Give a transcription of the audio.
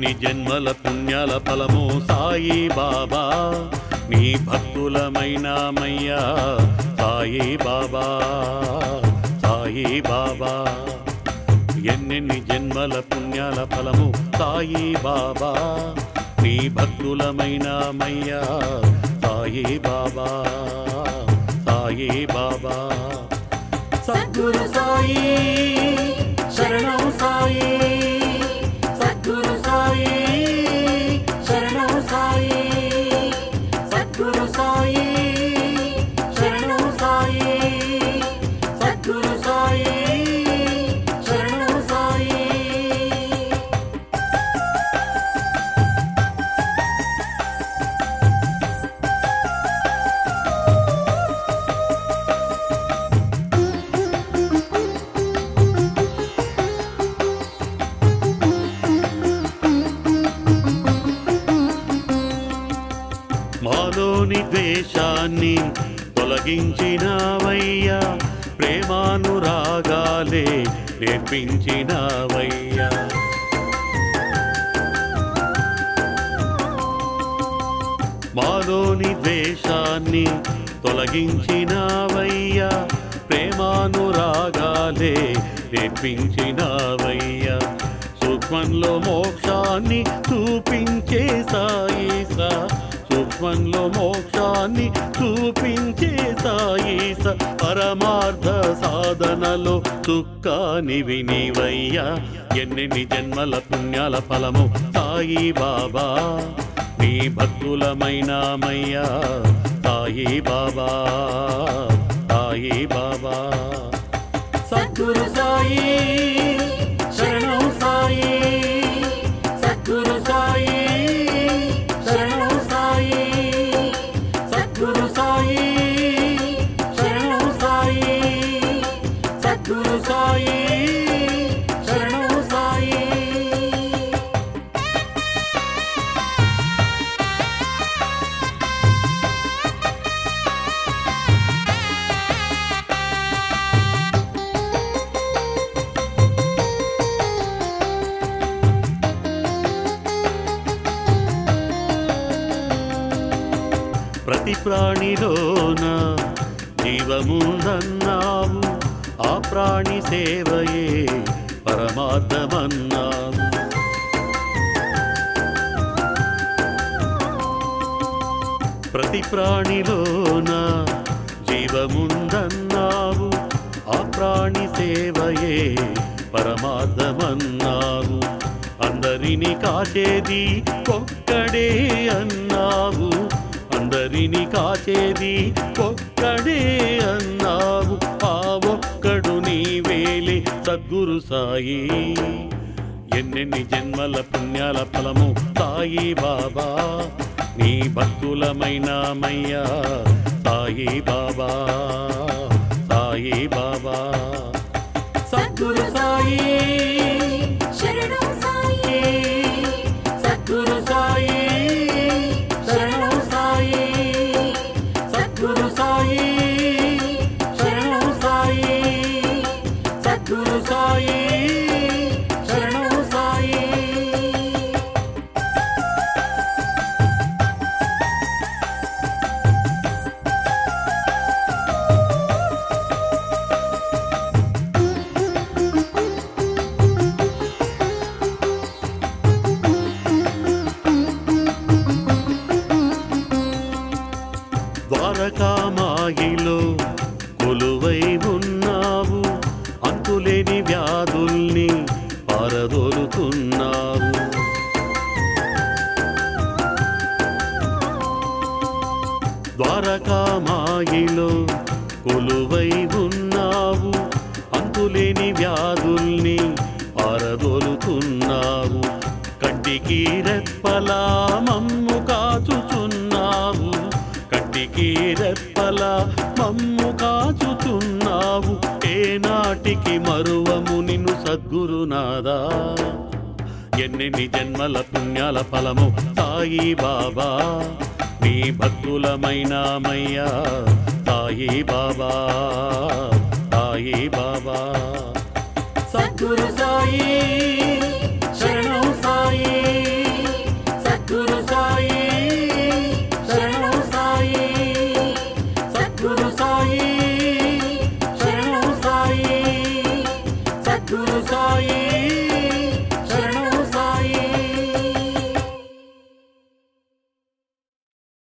ఎన్నెన్ని జన్మల పుణ్యాల ఫలము సాయి బాబా నీ భక్తులమైనామయ్యా సాయి బాబా సాయి బాబా ఎన్నెన్ని జన్మల పుణ్యాల ఫలము సాయి బాబా నీ భక్తులమైనామయ్యా సాయి బాబా సాయి బాబా సద్గురు సాయి శరణం సాయి సద్గురు సాయి శరణం సాయి సద్గురు సాయి శరణం సాయి సద్గురు సాయి శరణం సాయి మాలోని ద్వేషాన్ని తొలగించినవయ్యా ప్రేమానురాగాలే నేర్పించినవయ్యా మాలోని ద్వేషాన్ని తొలగించినవయ్యా ప్రేమానురాగాలే నేర్పించినవయ్యా సూక్ష్మంలో మోక్షాన్ని చూపించే సాయిసా సూక్ష్మంలో మోక్షాన్ని చూపించే సాయిస పరమార్థ సాధనలో చుక్కానివి నీవయ్యా ఎన్నెన్ని జన్మల పుణ్యాల ఫలము సాయి బాబా నీ భక్తులమైనామయ్యా సాయి బాబా సాయి బాబా సద్గురు సాయి శరణం సాయి సద్గురు సాయి శరణం సాయి సద్గురు సాయి శరణం సాయి సద్గురు సాయి శరణం సాయి ప్రతి ప్రాణిలోన జీవముందన్నావు ఆ ప్రాణి సేవయే పరమార్థమన్నావు ప్రతి ప్రాణిలోన జీవముందన్నావు ఆ ప్రాణి సేవయే పరమార్థమన్నావు అందరిని కాచేది ఒక్కడే అన్నావు అందరిని కాచేది ఒక్కడే అన్నావు ఆ ఒక్కడు నీవేలే సద్గురు సాయి ఎన్నెన్ని జన్మల పుణ్యాల ఫలము సాయి బాబా నీ భక్తులమైనామయ్యా సాయి బాబా సాయి బాబా సద్గురు సాయి శరణం సాయి సద్గురు సాయి శరణం సాయి సద్గురు సాయి శరణం సాయి సద్గురు సాయి శరణం సాయి ద్వారకామాయిలో కొలువై ఉన్నావు అంతులేని వ్యాధుల్ని పారదోలుతున్నావు ద్వారకామాయిలో కొలువై ఉన్నావు అంతులేని వ్యాధుల్ని పారదోలుతున్నావు కంటికి రెప్పలా మమ్ము కాచుచున్నావు కంటికి రెప్పలా మమ్ము కాచుచున్నావు ఏనాటికి మరువము నిన్ను సద్గురునాదా ఎన్నెన్ని జన్మల పుణ్యాల ఫలము సాయి బాబా నీ భక్తులమైనామయ్యా సాయి బాబా సాయి బాబా సద్గురు సాయి